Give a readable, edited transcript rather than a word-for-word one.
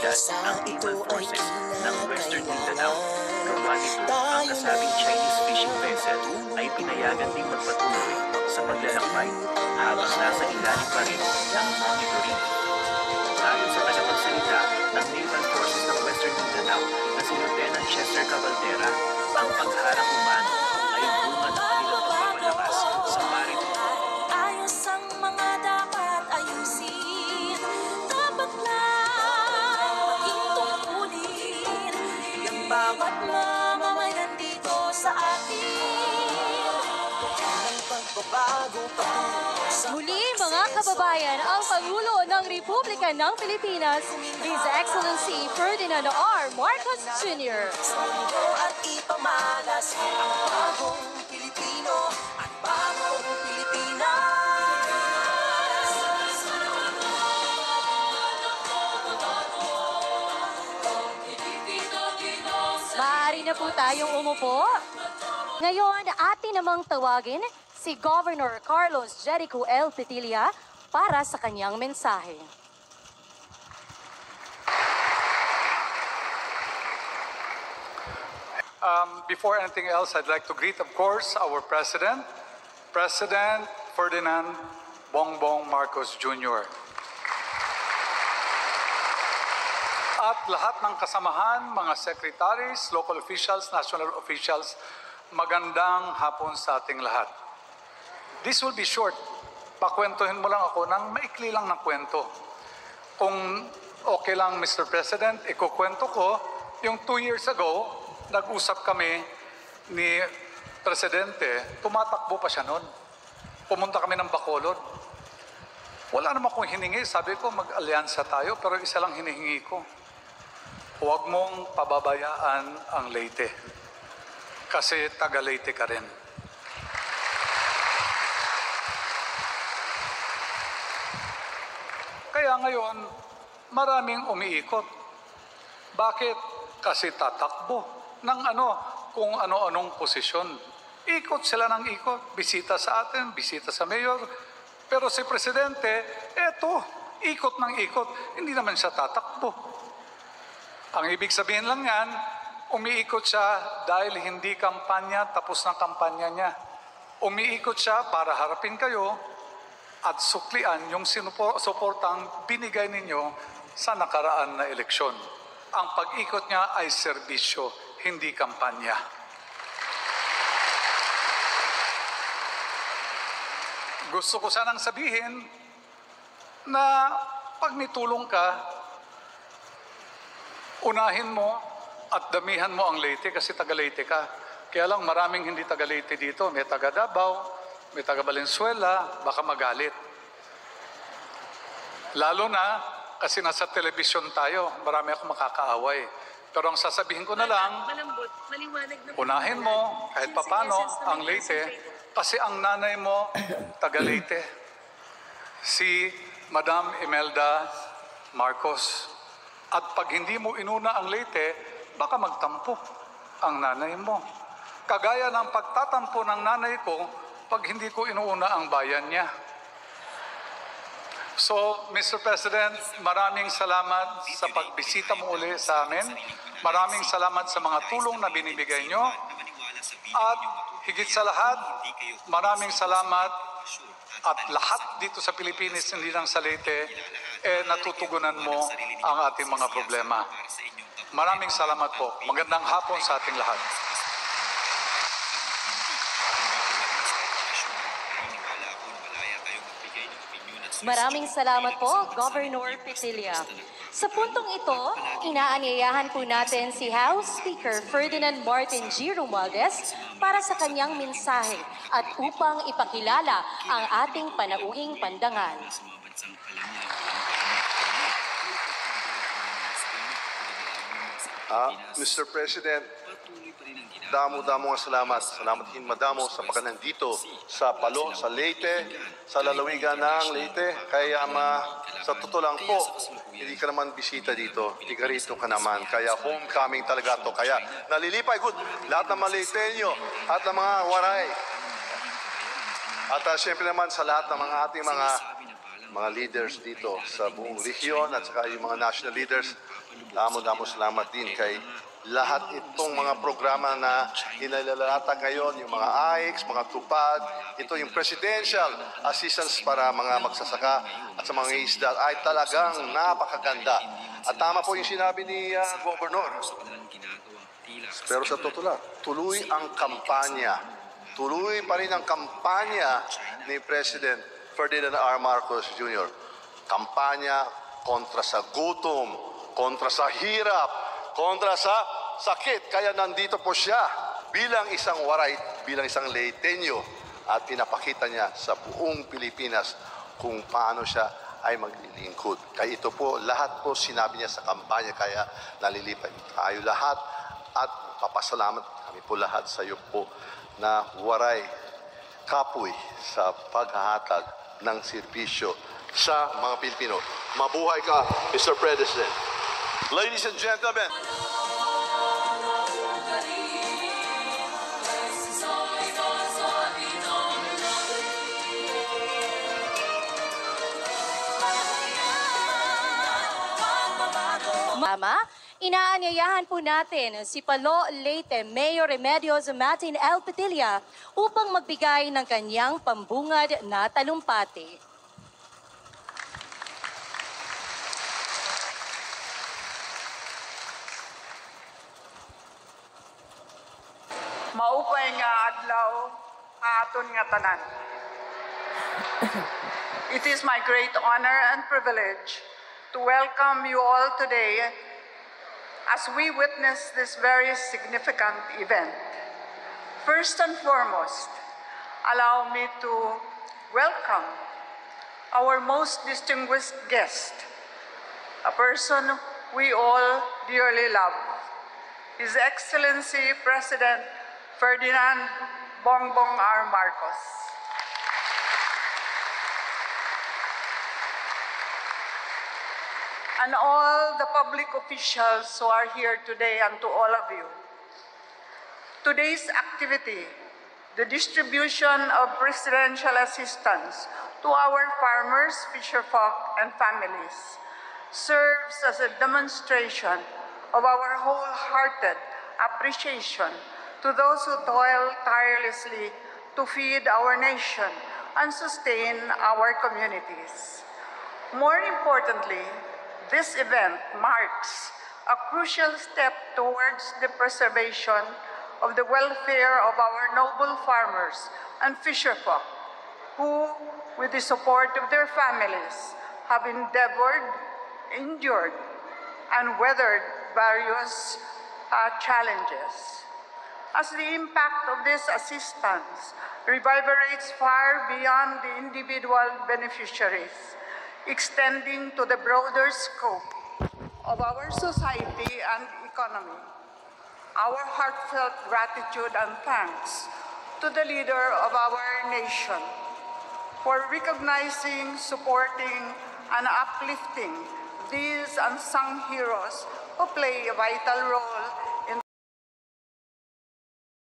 opisyal ang Naval Forces ng Western Mindanao. Gawa nito, ang kasabing Chinese fishing vessel ay pinayagan ding magpatuloy sa paglalakbay habang nasa ilalim pa rin ng monitoring. Ayon sa tagapagsalita ng Naval Forces ng Western Mindanao na si Lieutenant Chester Cabaldera, ang pagharang umano ay bunga ng kanilang pagpapalakas sa maritime. Ayos ang mga dapat ayusin, dapat lang maging tungkulin ng bawat mamamayan dito sa atin. Ang pagbabago patungo sa Muli mga kababayan, ang Pangulo ng Republika ng Pilipinas, His Excellency Ferdinand R. Marcos Jr. at ipamalas ang bagong Pilipino at bagong Pilipinas. Maaari na po tayong umupo. Ngayon, atin namang tawagin si Governor Carlos Jericho L. Petilla para sa kanyang mensahe. Before anything else, I'd like to greet, of course, our President, President Ferdinand Bongbong Marcos Jr. At lahat ng kasamahan, mga secretaries, local officials, national officials, magandang hapon sa ating lahat. This will be short. Pakwentuhin mo lang ako ng maikli lang na kwento. Kung okay lang, Mr. President, ikukwento ko, yung 2 years ago, nag-usap kami ni Presidente, tumatakbo pa siya noon. Pumunta kami ng Bacolod. Wala naman akong hiningi. Sabi ko, mag-alyansa tayo, pero isa lang hinihingi ko. Huwag mong pababayaan ang Leyte. Kasi taga Leyte ka rin. Kaya ngayon, maraming umiikot. Bakit? Kasi tatakbo ng kung ano-anong posisyon. Ikot sila ng ikot. Bisita sa atin, bisita sa mayor. Pero si Presidente, eto, ikot ng ikot. Hindi naman siya tatakbo. Ang ibig sabihin lang yan, umiikot siya dahil hindi kampanya, tapos ng kampanya niya. Umiikot siya para harapin kayo at suklian yung suportang binigay ninyo sa nakaraan na eleksyon. Ang pag-ikot niya ay serbisyo, hindi kampanya. Gusto ko sanang sabihin na pag may tulong ka, unahin mo at damihan mo ang Leyte kasi taga Leyte ka. Kaya lang maraming hindi taga Leyte dito. May taga Davao, may taga Valenzuela, baka magalit. Lalo na kasi nasa telebisyon tayo, marami akong makakaaway. Pero ang sasabihin ko na lang, unahin mo kahit papano ang Leyte kasi ang nanay mo taga Leyte. Si Madam Imelda Marcos. At pag hindi mo inuna ang Leyte, baka magtampo ang nanay mo. Kagaya ng pagtatampo ng nanay ko pag hindi ko inuuna ang bayan niya. So, Mr. President, maraming salamat sa pagbisita mo uli sa amin. Maraming salamat sa mga tulong na binibigay nyo. At higit sa lahat, maraming salamat at lahat dito sa Pilipinas, hindi lang sa Leyte, natutugunan mo ang ating mga problema. Maraming salamat po. Magandang hapon sa ating lahat. Maraming salamat po, Governor Petilla. Sa puntong ito, inaanyayahan po natin si House Speaker Ferdinand Martin G. Romualdez para sa kanyang mensahe at upang ipakilala ang ating panauhing pandangan. Mr. President, damo-damo ang salamat. Salamat din madamo sa pagkanandito sa Palo, sa Leyte, sa lalawigan ng Leyte. Kaya sa totoo lang po, hindi ka naman bisita dito. Tiga rito ka naman. Kaya homecoming talaga to. Kaya nalilipay. Good. Lahat ng mga Leyteño at ng mga Waray. At siyempre naman sa lahat ng mga ating mga mga leaders dito sa buong rehiyon at saka yung mga national leaders. Damo-damo salamat din kay lahat itong mga programa na inilalata ngayon, yung mga AICS, mga tupad, ito yung presidential assistance para mga magsasaka at sa mga isda ay talagang napakaganda. At tama po yung sinabi ni Governor. Pero sa totoo lang, tuloy ang kampanya. Tuloy pa rin ang kampanya ni President Ferdinand R. Marcos Jr. Kampanya kontra sa gutom, kontra sa hirap, kontra sa sakit. Kaya nandito po siya bilang isang waray, bilang isang Leyteño at pinapakita niya sa buong Pilipinas kung paano siya ay maglilingkod. Kaya ito po, lahat po sinabi niya sa kampanya, kaya nalilipad tayo lahat at papasalamat kami po lahat sa iyo po na waray kapoy sa paghahatag ng serbisyo sa mga Pilipino. Mabuhay ka, Mr. President. Ladies and gentlemen, Mama, inaanyayahan po natin si Palo Leyte Mayor Remedios Martin L. Petilla upang magbigay ng kanyang pambungad na talumpati. Maupay nga adlaw aton nga tanan. It is my great honor and privilege to welcome you all today as we witness this very significant event. First and foremost, allow me to welcome our most distinguished guest, a person we all dearly love, His Excellency President Ferdinand Bongbong R. Marcos. And all the public officials who are here today, and to all of you. Today's activity, the distribution of presidential assistance to our farmers, fisherfolk, and families, serves as a demonstration of our wholehearted appreciation to those who toil tirelessly to feed our nation and sustain our communities. More importantly, this event marks a crucial step towards the preservation of the welfare of our noble farmers and fisherfolk who, with the support of their families, have endeavored, endured, and weathered various challenges. As the impact of this assistance reverberates far beyond the individual beneficiaries, extending to the broader scope of our society and economy, our heartfelt gratitude and thanks to the leader of our nation for recognizing, supporting, and uplifting these unsung heroes who play a vital role